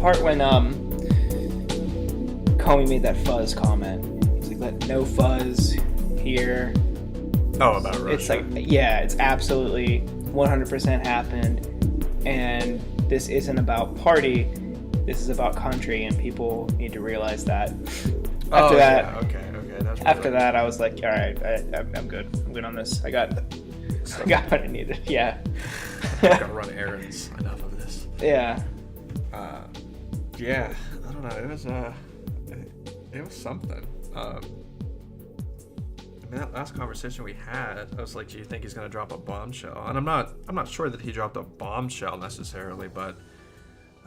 part when Comey made that fuzz comment. He's like, "Let no fuzz here." Oh, about Russia. It's like, yeah, it's absolutely 100% happened, and this isn't about party. This is about country, and people need to realize that. After that, yeah. Okay. That's after that, I was like, all right, I'm good. I'm good on this. I got what I needed. Yeah. I gotta run errands. Enough of this. Yeah. Yeah. I don't know. It was something. I mean, that last conversation we had, I was like, do you think he's gonna drop a bombshell? And I'm not sure that he dropped a bombshell necessarily, but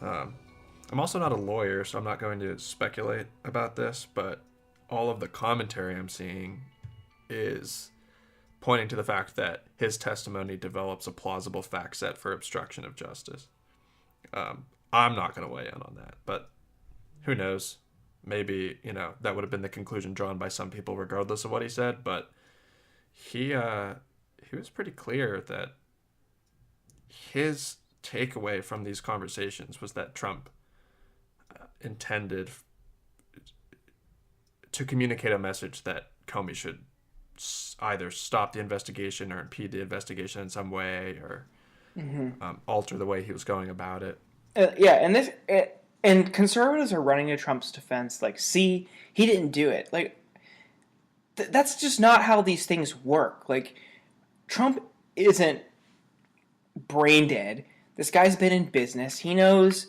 I'm also not a lawyer, so I'm not going to speculate about this, but all of the commentary I'm seeing is pointing to the fact that his testimony develops a plausible fact set for obstruction of justice. I'm not going to weigh in on that, but who knows? Maybe, that would have been the conclusion drawn by some people regardless of what he said, but he was pretty clear that his takeaway from these conversations was that Trump intended to communicate a message that Comey should either stop the investigation or impede the investigation in some way, or alter the way he was going about it. And conservatives are running to Trump's defense, like, see, he didn't do it. Like, that's just not how these things work. Like, Trump isn't brain dead. This guy's been in business. He knows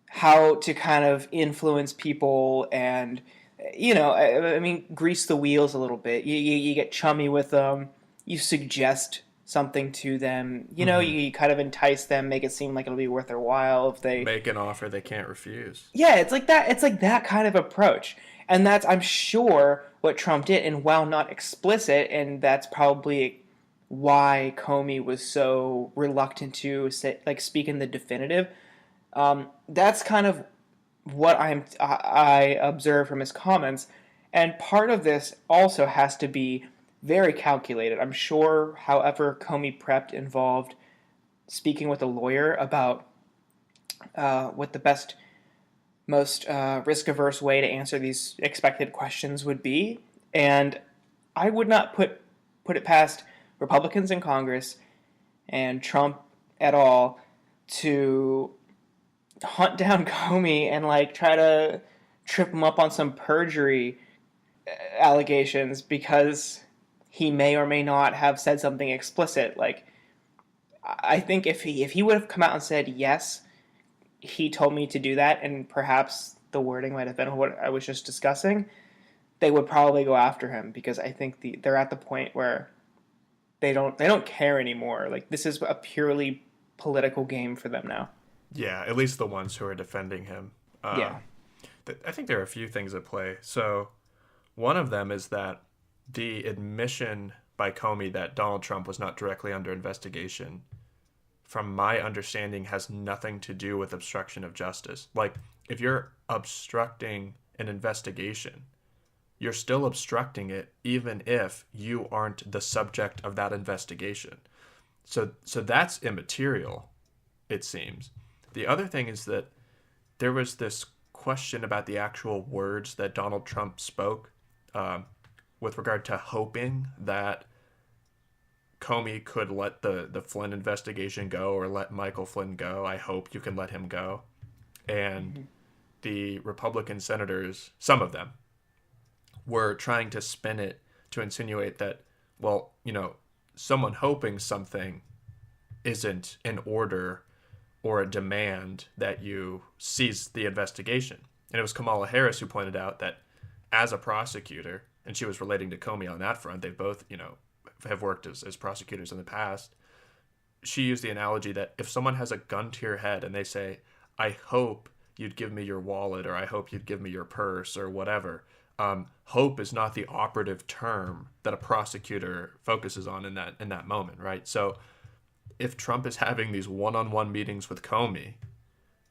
how to kind of influence people and, grease the wheels a little bit. You get chummy with them. You suggest something to them. You kind of entice them, make it seem like it'll be worth their while if they make an offer they can't refuse. Yeah, it's like that. It's like that kind of approach. And that's, I'm sure, what Trump did. And while not explicit, and that's probably why Comey was so reluctant to speak in the definitive, that's kind of what I observe from his comments. And part of this also has to be very calculated. I'm sure, however Comey prepped, involved speaking with a lawyer about what the best, most risk-averse way to answer these expected questions would be. And I would not put it past Republicans in Congress and Trump at all to hunt down Comey and try to trip him up on some perjury allegations because he may or may not have said something explicit. Like, I think if he would have come out and said, yes, he told me to do that, and perhaps the wording might have been what I was just discussing, they would probably go after him, because I think they're at the point where they don't care anymore. Like, this is a purely political game for them now. Yeah, at least the ones who are defending him. Yeah. I think there are a few things at play. So one of them is that the admission by Comey that Donald Trump was not directly under investigation, from my understanding, has nothing to do with obstruction of justice. Like, if you're obstructing an investigation, you're still obstructing it even if you aren't the subject of that investigation. So that's immaterial, it seems. The other thing is that there was this question about the actual words that Donald Trump spoke with regard to hoping that Comey could let the Flynn investigation go, or let Michael Flynn go. I hope you can let him go. And the Republican senators, some of them, were trying to spin it to insinuate that, well, someone hoping something isn't an order or a demand that you cease the investigation. And it was Kamala Harris who pointed out that as a prosecutor, and she was relating to Comey on that front, they both, have worked as prosecutors in the past. She used the analogy that if someone has a gun to your head and they say, I hope you'd give me your wallet, or I hope you'd give me your purse, or whatever, hope is not the operative term that a prosecutor focuses on in that moment, right? So if Trump is having these one-on-one meetings with Comey,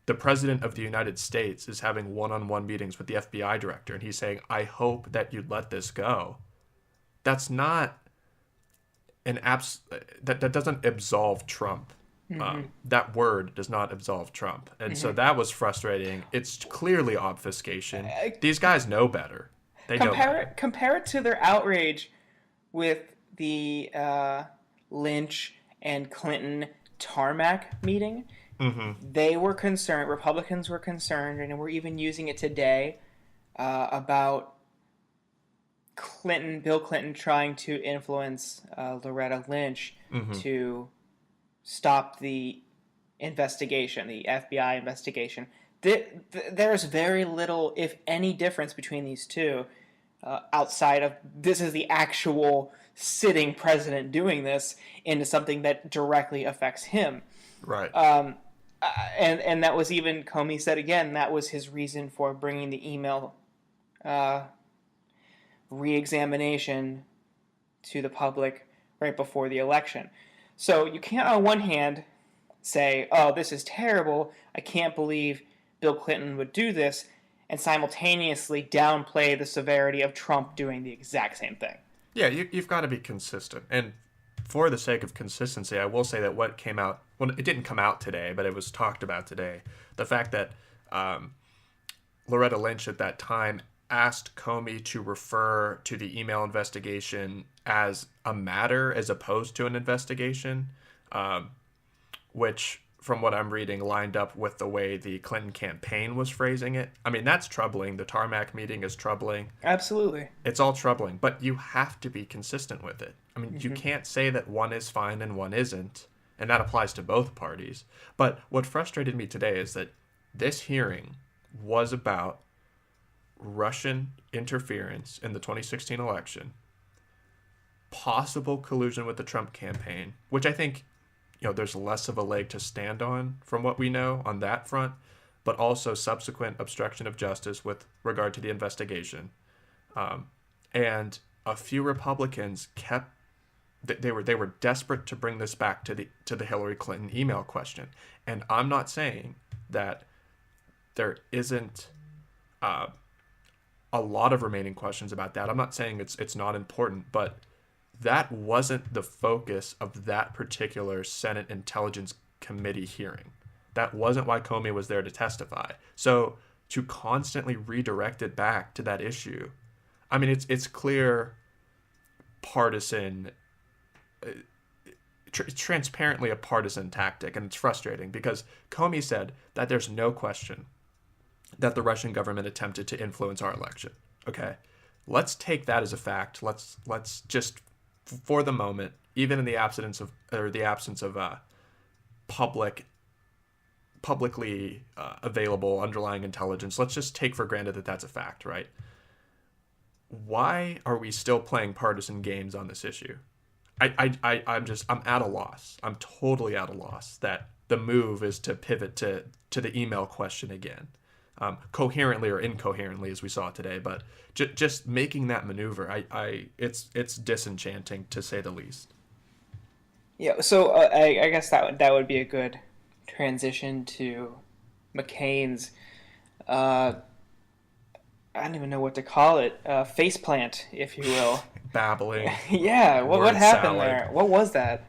the president of the United States is having one-on-one meetings with the FBI director, and he's saying, I hope that you'd let this go. That's not that doesn't absolve Trump That word does not absolve Trump. And so that was frustrating. It's clearly obfuscation. These guys know better. They know better. Compare it to their outrage with the Lynch and Clinton tarmac meeting. They were concerned, Republicans were concerned, and we're even using it today about Bill Clinton trying to influence Loretta Lynch to stop the investigation, the FBI investigation. There's very little, if any, difference between these two outside of this is the actual sitting president doing this into something that directly affects him. Right. And that was even, Comey said again, that was his reason for bringing the email re-examination to the public right before the election. So you can't on one hand say, oh, this is terrible, I can't believe Bill Clinton would do this, and simultaneously downplay the severity of Trump doing the exact same thing. Yeah, you've got to be consistent. And for the sake of consistency, I will say that what came out, well, it didn't come out today, but it was talked about today. The fact that Loretta Lynch at that time asked Comey to refer to the email investigation as a matter as opposed to an investigation, which, from what I'm reading, lined up with the way the Clinton campaign was phrasing it. I mean, that's troubling. The tarmac meeting is troubling. Absolutely. It's all troubling, but you have to be consistent with it. I mean, you can't say that one is fine and one isn't, and that applies to both parties. But what frustrated me today is that this hearing was about Russian interference in the 2016 election, possible collusion with the Trump campaign, which I think, there's less of a leg to stand on from what we know on that front, but also subsequent obstruction of justice with regard to the investigation. And a few Republicans they were desperate to bring this back to the Hillary Clinton email question. And I'm not saying that there isn't a lot of remaining questions about that. I'm not saying it's not important, but that wasn't the focus of that particular Senate Intelligence Committee hearing. That wasn't why Comey was there to testify. So to constantly redirect it back to that issue, I mean, it's clear partisan, transparently a partisan tactic, and it's frustrating because Comey said that there's no question that the Russian government attempted to influence our election. Okay, let's take that as a fact. Let's just, for the moment, even in the absence of publicly available underlying intelligence, let's just take for granted that that's a fact, right? Why are we still playing partisan games on this issue? I'm at a loss. I'm totally at a loss that the move is to pivot to the email question again. Coherently or incoherently, as we saw today, but just making that maneuver, it's disenchanting to say the least. Yeah, so I guess that would be a good transition to McCain's I don't even know what to call it, faceplant, if you will. Babbling. Yeah, what happened salad. there? What was that?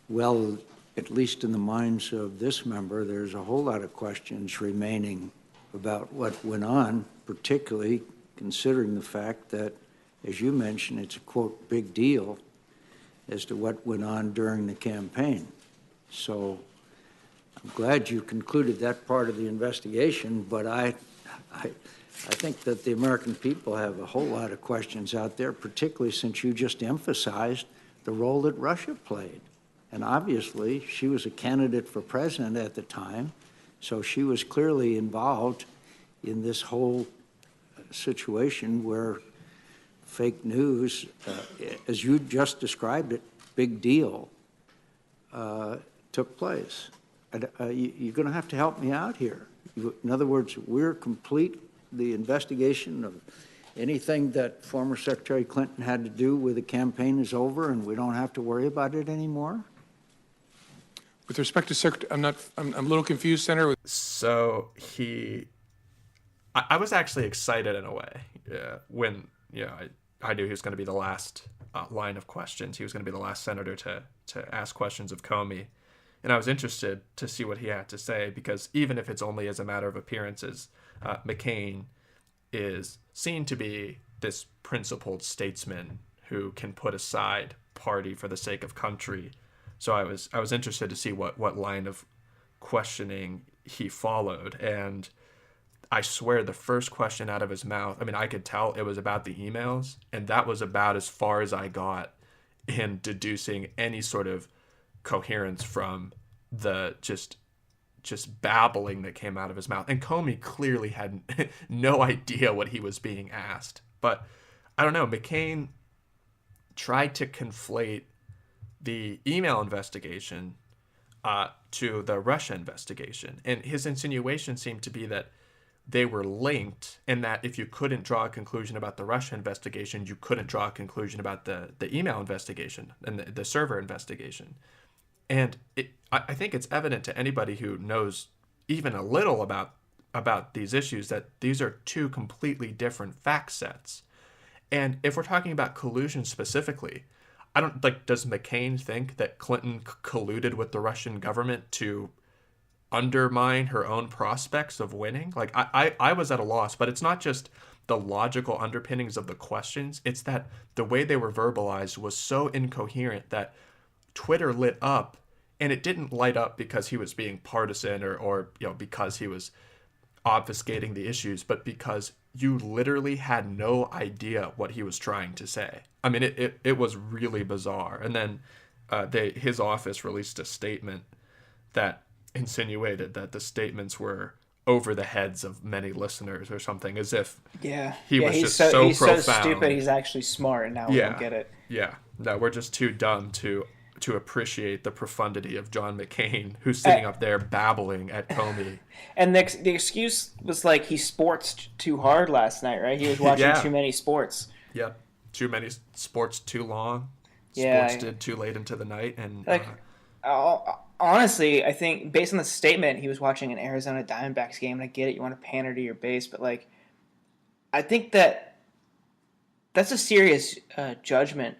Well, at least in the minds of this member, there's a whole lot of questions remaining about what went on, particularly considering the fact that, as you mentioned, it's a, quote, big deal as to what went on during the campaign. So I'm glad you concluded that part of the investigation, but I think that the American people have a whole lot of questions out there, particularly since you just emphasized the role that Russia played. And obviously, she was a candidate for president at the time, so she was clearly involved in this whole situation where fake news, as you just described it, big deal, took place. You're going to have to help me out here. In other words, we're complete the investigation of anything that former Secretary Clinton had to do with the campaign is over, and we don't have to worry about it anymore? With respect to Secretary, I'm a little confused, Senator. So I was actually excited in a way when I knew he was going to be the last line of questions. He was going to be the last senator to ask questions of Comey. And I was interested to see what he had to say, because even if it's only as a matter of appearances, McCain is seen to be this principled statesman who can put aside party for the sake of country. So I was interested to see what line of questioning he followed. And I swear the first question out of his mouth, I mean, I could tell it was about the emails, and that was about as far as I got in deducing any sort of coherence from the just babbling that came out of his mouth. And Comey clearly had no idea what he was being asked. But I don't know, McCain tried to conflate the email investigation to the Russia investigation. And his insinuation seemed to be that they were linked, and that if you couldn't draw a conclusion about the Russia investigation, you couldn't draw a conclusion about the email investigation and the server investigation. And I think it's evident to anybody who knows even a little about these issues that these are two completely different fact sets. And if we're talking about collusion specifically, does McCain think that Clinton colluded with the Russian government to undermine her own prospects of winning? Like, I was at a loss, but it's not just the logical underpinnings of the questions. It's that the way they were verbalized was so incoherent that Twitter lit up, and it didn't light up because he was being partisan or because he was obfuscating the issues, but because you literally had no idea what he was trying to say. I mean, it was really bizarre. And then his office released a statement that insinuated that the statements were over the heads of many listeners or something, as if he was just so he's profound. So stupid, he's actually smart, and now we don't get it. Yeah, no, we're just too dumb to appreciate the profundity of John McCain, who's sitting up there babbling at Comey. And the excuse was like he sports too hard last night, right? He was watching too many sports. Yep, too many sports too long. Yeah, sports did too late into the night, and honestly, I think based on the statement, he was watching an Arizona Diamondbacks game, and I get it, you want to pander to your base, but like, I think that's a serious judgment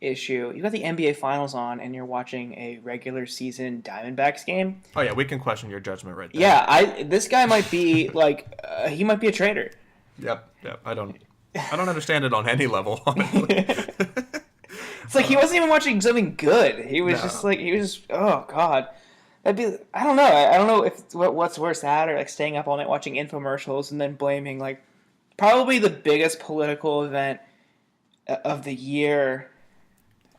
issue. You got the NBA Finals on, and you're watching a regular season Diamondbacks game. Oh yeah, we can question your judgment right there. Yeah, this guy might be like he might be a traitor. Yep. I don't understand it on any level, honestly. It's like he wasn't even watching something good. He was oh god. I don't know. I don't know if what's worse, that or like staying up all night watching infomercials and then blaming like probably the biggest political event of the year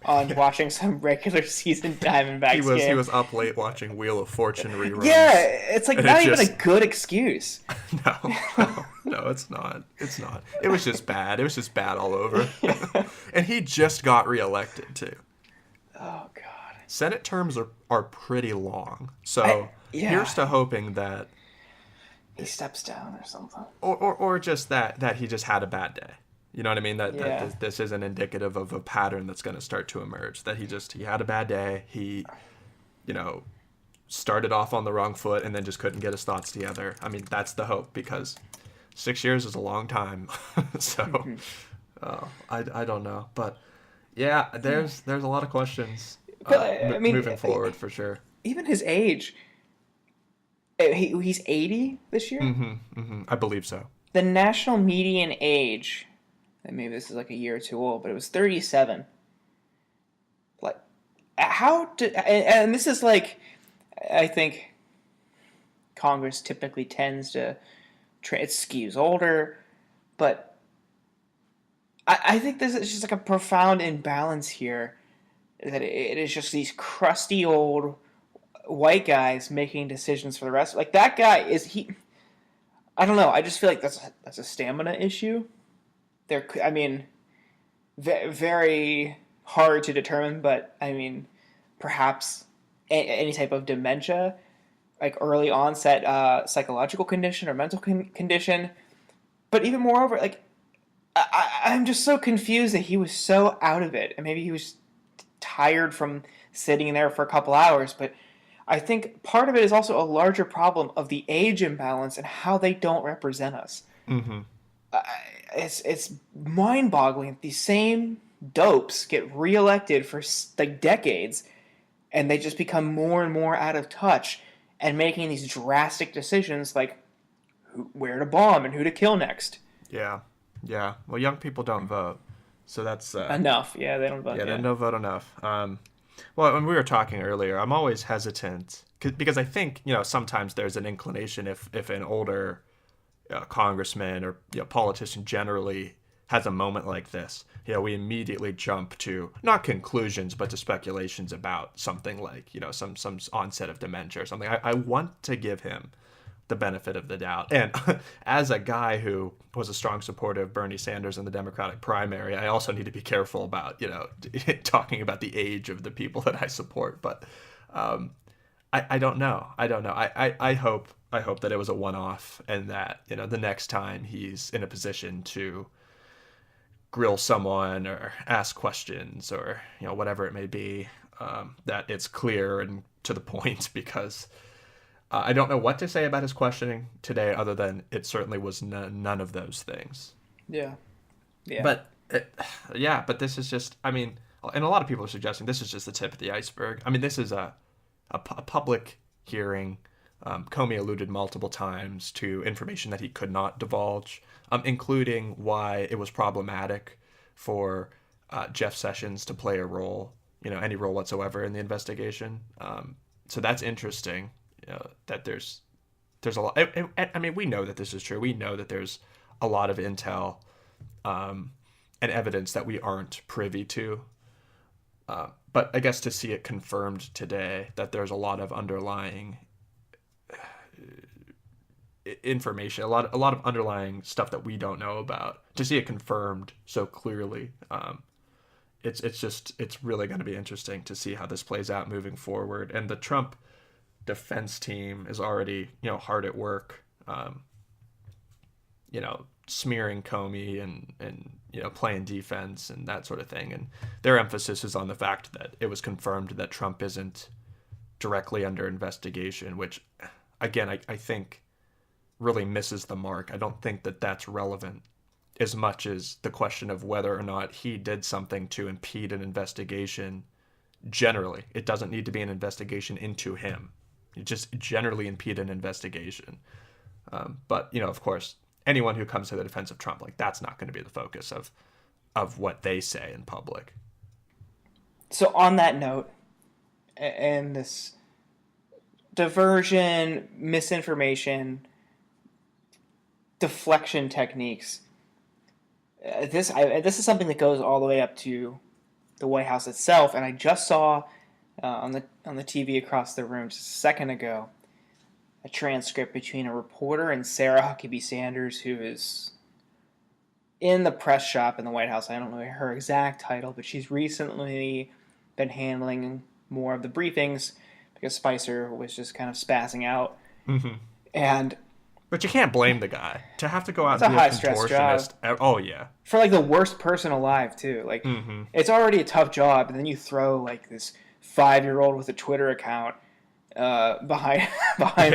on watching some regular season Diamondbacks game. He was up late watching Wheel of Fortune reruns. Yeah, it's like not even a good excuse. No, it's not. It's not. It was just bad. It was just bad all over. And he just got reelected too. Oh God. Senate terms are pretty long. So here's to hoping that he steps down or something. Or just that he just had a bad day. You know what I mean? That this isn't indicative of a pattern that's going to start to emerge. That he had a bad day. He, started off on the wrong foot and then just couldn't get his thoughts together. I mean, that's the hope, because 6 years is a long time. So, I don't know, but yeah, there's a lot of questions. Moving forward for sure. Even his age. He's 80 this year. I believe so. The national median age. And maybe this is like a year or two old, but it was 37. Like, and this is like, I think Congress typically tends to, it skews older, but I think this is just like a profound imbalance here, that it is just these crusty old white guys making decisions for the rest. Like, that guy I don't know, I just feel like that's a stamina issue. Very hard to determine, but perhaps any type of dementia, like early onset psychological condition or mental condition. But even moreover, like I'm just so confused that he was so out of it, and maybe he was tired from sitting there for a couple hours. But I think part of it is also a larger problem of the age imbalance and how they don't represent us. It's mind-boggling. These same dopes get reelected for like decades, and they just become more and more out of touch and making these drastic decisions like where to bomb and who to kill next. Yeah, yeah. Well, young people don't vote, so that's Enough. Yeah, they don't vote. yeah, they Yeah. don't vote enough. Well, when we were talking earlier, I'm always hesitant because I think sometimes there's an inclination if an older congressman or politician generally has a moment like this, we immediately jump to not conclusions but to speculations about something like some onset of dementia or something. I want to give him the benefit of the doubt. And as a guy who was a strong supporter of Bernie Sanders in the Democratic primary, I also need to be careful about talking about the age of the people that I support. But I don't know. I hope that it was a one-off, and that the next time he's in a position to grill someone or ask questions or whatever it may be, that it's clear and to the point. Because I don't know what to say about his questioning today, other than it certainly was none of those things. Yeah. Yeah. But but this is just, I mean, and a lot of people are suggesting this is just the tip of the iceberg. I mean, this is a public hearing. Comey alluded multiple times to information that he could not divulge, including why it was problematic for Jeff Sessions to play a role, any role whatsoever in the investigation. So that's interesting. That there's a lot. I mean, we know that this is true. We know that there's a lot of intel and evidence that we aren't privy to. But I guess to see it confirmed today that there's a lot of underlying information, a lot of underlying stuff that we don't know about, to see it confirmed so clearly, it's really going to be interesting to see how this plays out moving forward. And the Trump defense team is already hard at work, smearing Comey and playing defense and that sort of thing. And their emphasis is on the fact that it was confirmed that Trump isn't directly under investigation, which again I think really misses the mark. I don't think that that's relevant as much as the question of whether or not he did something to impede an investigation. Generally, it doesn't need to be an investigation into him. You just generally impede an investigation. But of course, anyone who comes to the defense of Trump, like, that's not going to be the focus of what they say in public. So on that note, and this diversion, misinformation, deflection techniques, this is something that goes all the way up to the White House itself. And I just saw on the TV across the room just a second ago a transcript between a reporter and Sarah Huckabee Sanders, who is in the press shop in the White House. I don't know her exact title, but she's recently been handling more of the briefings because Spicer was just kind of spazzing out. Mm-hmm. But you can't blame the guy to have to go out and be a contortionist. Oh yeah, for like the worst person alive too. Like It's already a tough job, and then you throw like this 5-year-old with a Twitter account behind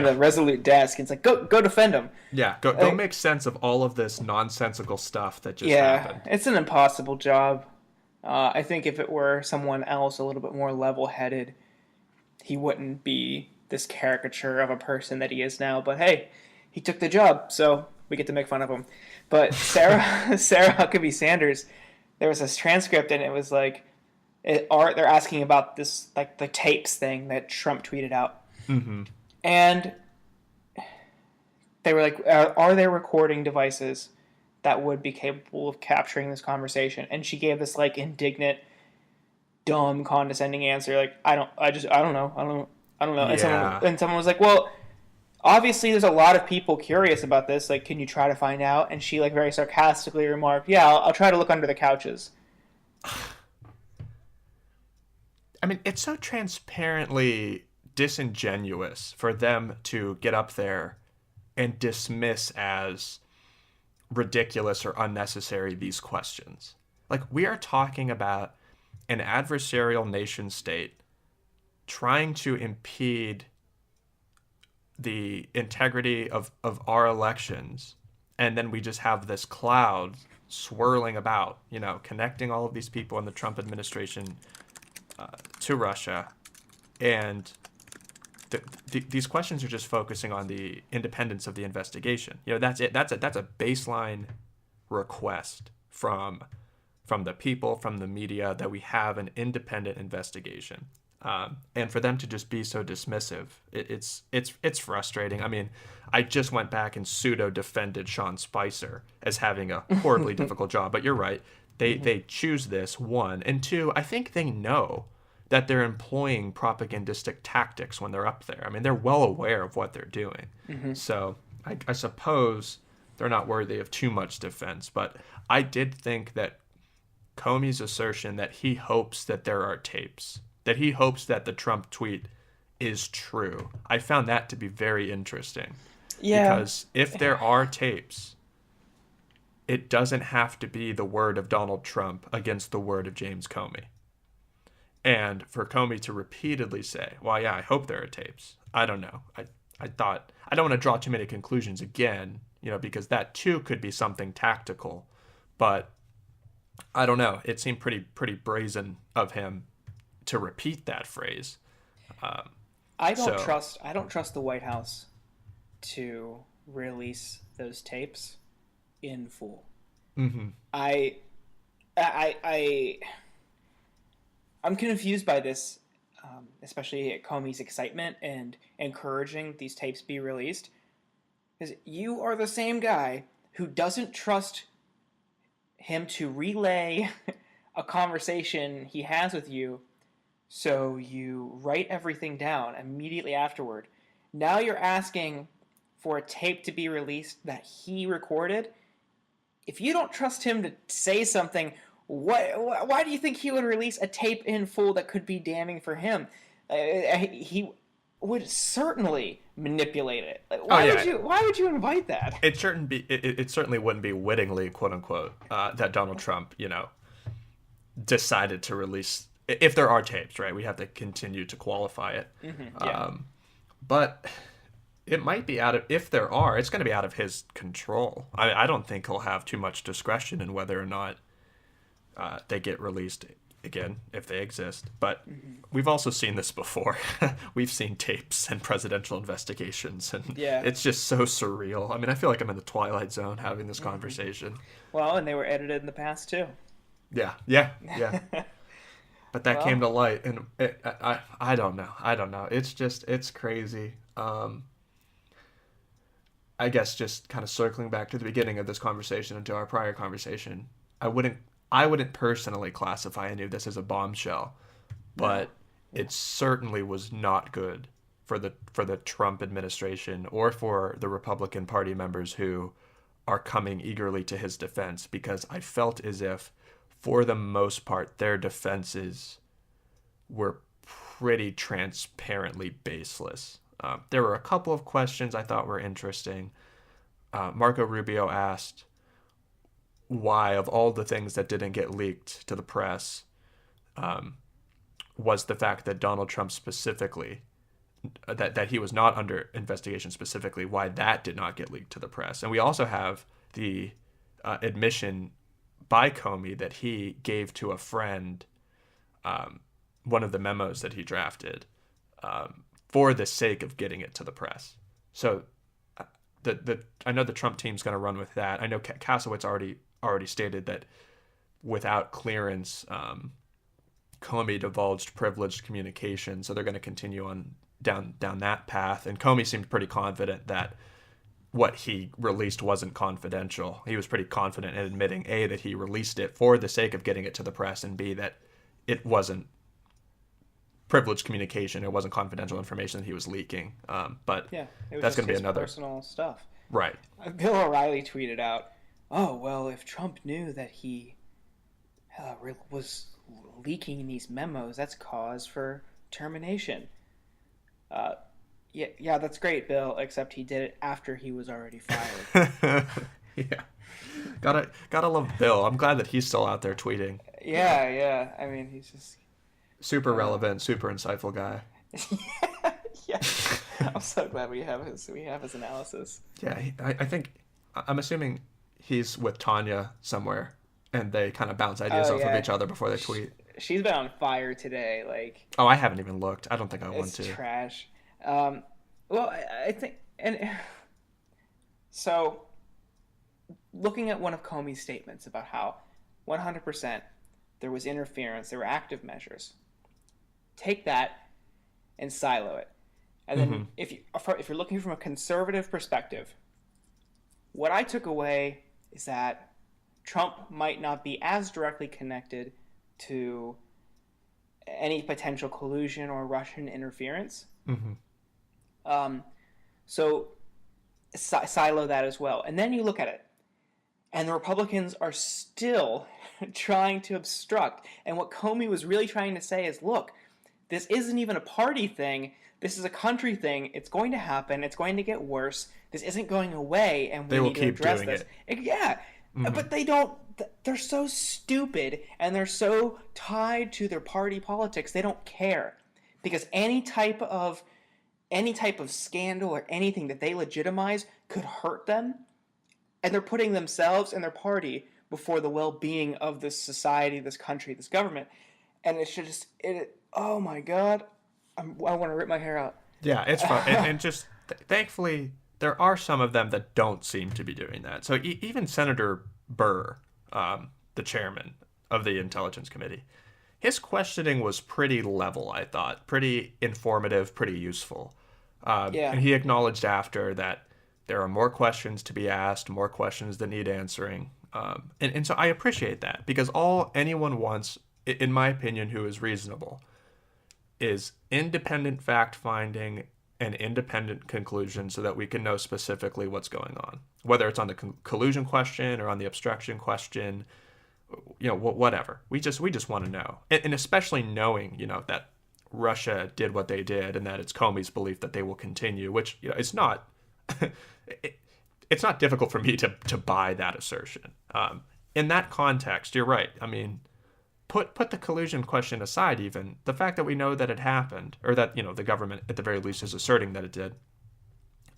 the Resolute desk. And it's like go defend him. Yeah, go make sense of all of this nonsensical stuff that just happened. It's an impossible job. I think if it were someone else a little bit more level-headed, he wouldn't be this caricature of a person that he is now. But hey, he took the job, so we get to make fun of him. But Sarah Huckabee Sanders, there was this transcript, and it was like, they're asking about this, like the tapes thing that Trump tweeted out. Mm-hmm. And they were like, are there recording devices that would be capable of capturing this conversation? And she gave this like indignant, dumb, condescending answer, like, I don't know. Yeah. And someone was like, well, obviously there's a lot of people curious about this. Like, can you try to find out? And she like very sarcastically remarked, yeah, I'll try to look under the couches. I mean, it's so transparently disingenuous for them to get up there and dismiss as ridiculous or unnecessary these questions. Like, we are talking about an adversarial nation state trying to impede the integrity of our elections And then we just have this cloud swirling about, connecting all of these people in the Trump administration to Russia. And these questions are just focusing on the independence of the investigation. That's it. That's a baseline request from the people, from the media, that we have an independent investigation. And for them to just be so dismissive, it's frustrating. I mean, I just went back and pseudo defended Sean Spicer as having a horribly difficult job. But you're right. They choose this, one. And two, I think they know that they're employing propagandistic tactics when they're up there. I mean, they're well aware of what they're doing. So I suppose they're not worthy of too much defense. But I did think that Comey's assertion that he hopes that there are tapes, that he hopes that the Trump tweet is true, I found that to be very interesting. Yeah. Because if there are tapes, it doesn't have to be the word of Donald Trump against the word of James Comey. And for Comey to repeatedly say, well, yeah, I hope there are tapes. I don't know. I thought, I don't want to draw too many conclusions again, because that too could be something tactical. But I don't know. It seemed pretty brazen of him to repeat that phrase. I don't trust the White House to release those tapes in full. Mm-hmm. I'm confused by this, especially at Comey's excitement and encouraging these tapes be released, because you are the same guy who doesn't trust him to relay a conversation he has with you, so you write everything down immediately afterward. Now you're asking for a tape to be released that he recorded. If you don't trust him to say something, why do you think he would release a tape in full that could be damning for him? He would certainly manipulate it. Why would you invite that? It certainly wouldn't be wittingly, quote unquote, that Donald Trump, decided to release. If there are tapes, right? We have to continue to qualify it. Mm-hmm, yeah. But it might be if there are, it's going to be out of his control. I don't think he'll have too much discretion in whether or not they get released again, if they exist. But we've also seen this before. We've seen tapes and presidential investigations, and it's just so surreal. I mean, I feel like I'm in the Twilight Zone having this conversation. Well, and they were edited in the past too. Yeah. But that came to light, and I don't know. It's crazy. I guess just kind of circling back to the beginning of this conversation and to our prior conversation, I wouldn't personally classify any of this as a bombshell, but it certainly was not good for the Trump administration or for the Republican Party members who are coming eagerly to his defense, because I felt as if, for the most part, their defenses were pretty transparently baseless. There were a couple of questions I thought were interesting. Marco Rubio asked why, of all the things that didn't get leaked to the press, was the fact that Donald Trump specifically, that he was not under investigation specifically, why that did not get leaked to the press. And we also have the admission by Comey that he gave to a friend one of the memos that he drafted for the sake of getting it to the press. So I know the Trump team's going to run with that. I know Kasowitz already stated that without clearance, Comey divulged privileged communication, so they're going to continue on down that path. And Comey seemed pretty confident that what he released wasn't confidential. He was pretty confident in admitting, A, that he released it for the sake of getting it to the press, and B, that it wasn't privileged communication, it wasn't confidential information that he was leaking. But it was that's going to be another personal stuff. Right. Bill O'Reilly tweeted out, "Oh well, if Trump knew that he was leaking these memos, that's cause for termination." Yeah, that's great, Bill, except he did it after he was already fired. Yeah. Gotta love Bill. I'm glad that he's still out there tweeting. Yeah. I mean, he's just super relevant, super insightful guy. Yeah. I'm so glad we have his analysis. Yeah, I think I'm assuming he's with Tanya somewhere, and they kind of bounce ideas Oh off of yeah, each other before they tweet. she's been on fire today. Like Oh, I haven't even looked. I don't think I want it's to. trash. Um, well, I think and so looking at one of Comey's statements about how 100% there was interference, there were active measures. Take that and silo it. And then if you're looking from a conservative perspective, what I took away is that Trump might not be as directly connected to any potential collusion or Russian interference. Um, so silo that as well. And then you look at it, and the Republicans are still trying to obstruct. And what Comey was really trying to say is, look, this isn't even a party thing. This is a country thing. It's going to happen. It's going to get worse. This isn't going away, and we need to address this. Yeah, but they don't. They're so stupid, and they're so tied to their party politics. They don't care, because any type of scandal or anything that they legitimize could hurt them, and they're putting themselves and their party before the well-being of this society, this country, this government. And it's just oh my god, I want to rip my hair out. Yeah, it's fun. And just thankfully, there are some of them that don't seem to be doing that. So even Senator Burr, the chairman of the Intelligence Committee, his questioning was pretty level, I thought. Pretty informative, pretty useful. And he acknowledged after that there are more questions to be asked, more questions that need answering. And so I appreciate that, because all anyone wants, in my opinion, who is reasonable, is independent fact-finding and independent conclusion so that we can know specifically what's going on. Whether it's on the collusion question or on the obstruction question, whatever. We just want to know. And especially knowing, that Russia did what they did and that it's Comey's belief that they will continue, which, it's not... it's not difficult for me to buy that assertion. In that context, you're right. I mean, put the collusion question aside, even the fact that we know that it happened, or that the government at the very least is asserting that it did.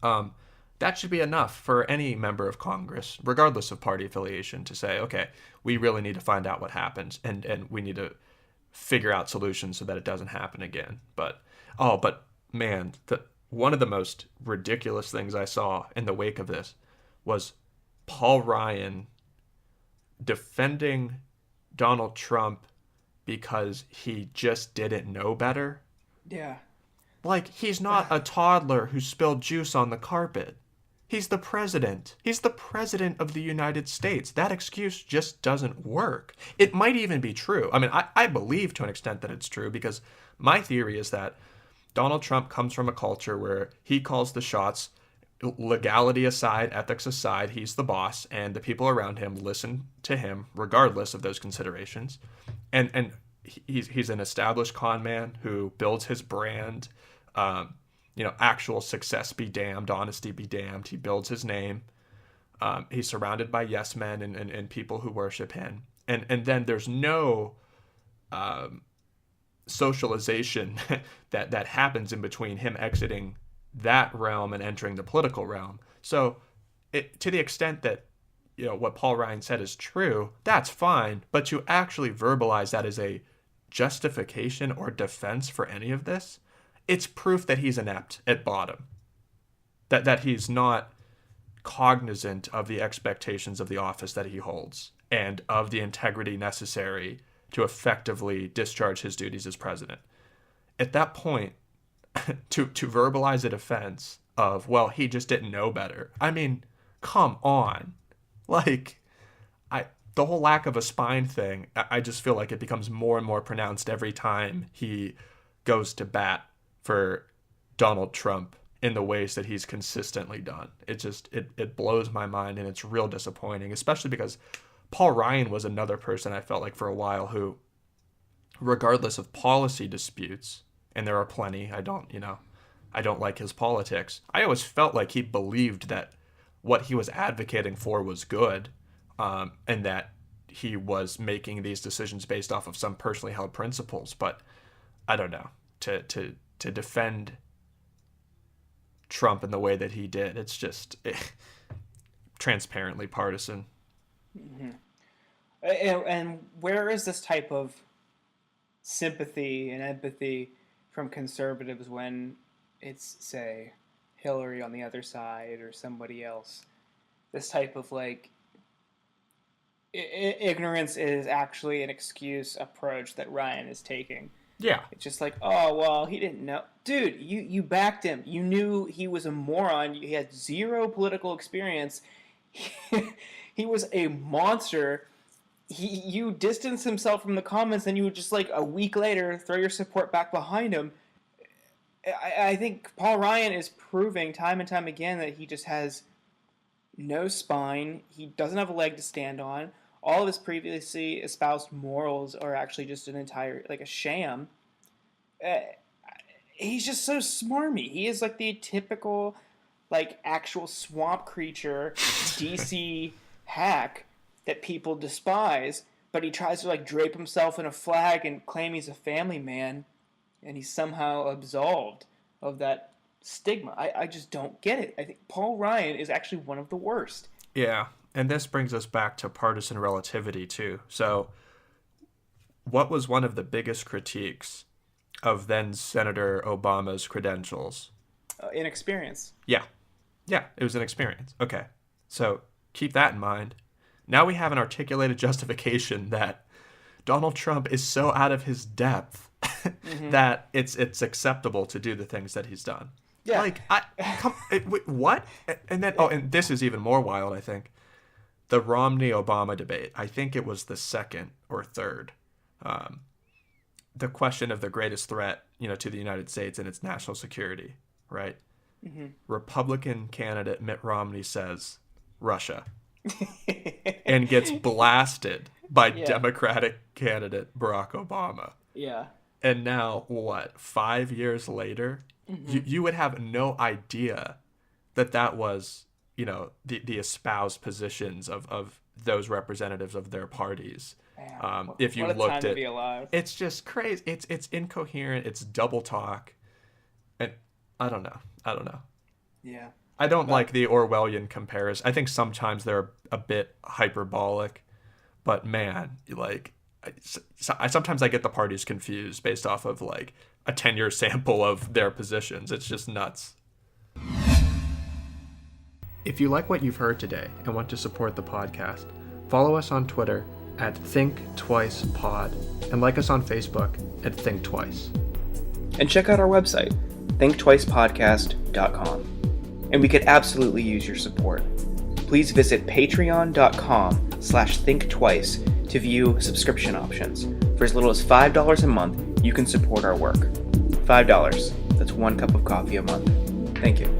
That should be enough for any member of Congress, regardless of party affiliation, to say, okay, we really need to find out what happened, and we need to figure out solutions so that it doesn't happen again. But man, one of the most ridiculous things I saw in the wake of this was Paul Ryan defending Donald Trump because he just didn't know better. Yeah. Like, he's not a toddler who spilled juice on the carpet. He's the president. He's the president of the United States. That excuse just doesn't work. It might even be true. I mean, I believe to an extent that it's true, because my theory is that Donald Trump comes from a culture where he calls the shots, legality aside, ethics aside, he's the boss, and the people around him listen to him regardless of those considerations. And he's an established con man who builds his brand. Actual success be damned, honesty be damned. He builds his name. He's surrounded by yes men and people who worship him. And then there's no socialization that happens in between him exiting that realm and entering the political realm. So to the extent that what Paul Ryan said is true, that's fine, but to actually verbalize that as a justification or defense for any of this, it's proof that he's inept at bottom, that he's not cognizant of the expectations of the office that he holds and of the integrity necessary to effectively discharge his duties as president. At that point, to verbalize a defense of, well, he just didn't know better. I mean, come on. Like, the whole lack of a spine thing, I just feel like it becomes more and more pronounced every time he goes to bat for Donald Trump in the ways that he's consistently done. It blows my mind, and it's real disappointing, especially because Paul Ryan was another person I felt like for a while who, regardless of policy disputes, and there are plenty, I don't like his politics, I always felt like he believed that what he was advocating for was good, and that he was making these decisions based off of some personally held principles. But I don't know, to defend Trump in the way that he did, it's just transparently partisan. And where is this type of sympathy and empathy from conservatives when it's, say, Hillary on the other side or somebody else? This type of like ignorance is actually an excuse approach that Ryan is taking. Yeah. It's just like, oh, well, he didn't know. Dude, you backed him. You knew he was a moron. He had zero political experience. He was a monster. You distanced himself from the comments, and you would just, like, a week later, throw your support back behind him. I think Paul Ryan is proving time and time again that he just has no spine. He doesn't have a leg to stand on. All of his previously espoused morals are actually just an entire, like, a sham. He's just so smarmy. He is like the typical, like, actual swamp creature DC hack that people despise, but he tries to, like, drape himself in a flag and claim he's a family man, and he's somehow absolved of that stigma. I just don't get it. I think Paul Ryan is actually one of the worst. Yeah. And this brings us back to partisan relativity, too. So what was one of the biggest critiques of then Senator Obama's credentials? Inexperience. Yeah. Yeah, it was an experience. Okay. So keep that in mind. Now we have an articulated justification that Donald Trump is so out of his depth that it's acceptable to do the things that he's done. Yeah. Like, wait, what? And then, and this is even more wild, I think. The Romney-Obama debate, I think it was the second or third. The question of the greatest threat, to the United States and its national security, right? Mm-hmm. Republican candidate Mitt Romney says Russia and gets blasted by Democratic candidate Barack Obama. Yeah. And now, 5 years later, you would have no idea that was, the espoused positions of those representatives of their parties. If you looked at, it's just crazy. It's incoherent. It's double talk, and I don't know. Yeah. I don't like the Orwellian comparison. I think sometimes they're a bit hyperbolic, but man, like, sometimes I get the parties confused based off of like a 10-year sample of their positions. It's just nuts. If you like what you've heard today and want to support the podcast, follow us on Twitter at ThinkTwicePod and like us on Facebook at ThinkTwice. And check out our website, thinktwicepodcast.com. And we could absolutely use your support. Please visit patreon.com/thinktwice to view subscription options. For as little as $5 a month, you can support our work. $5. That's 1 cup of coffee a month. Thank you.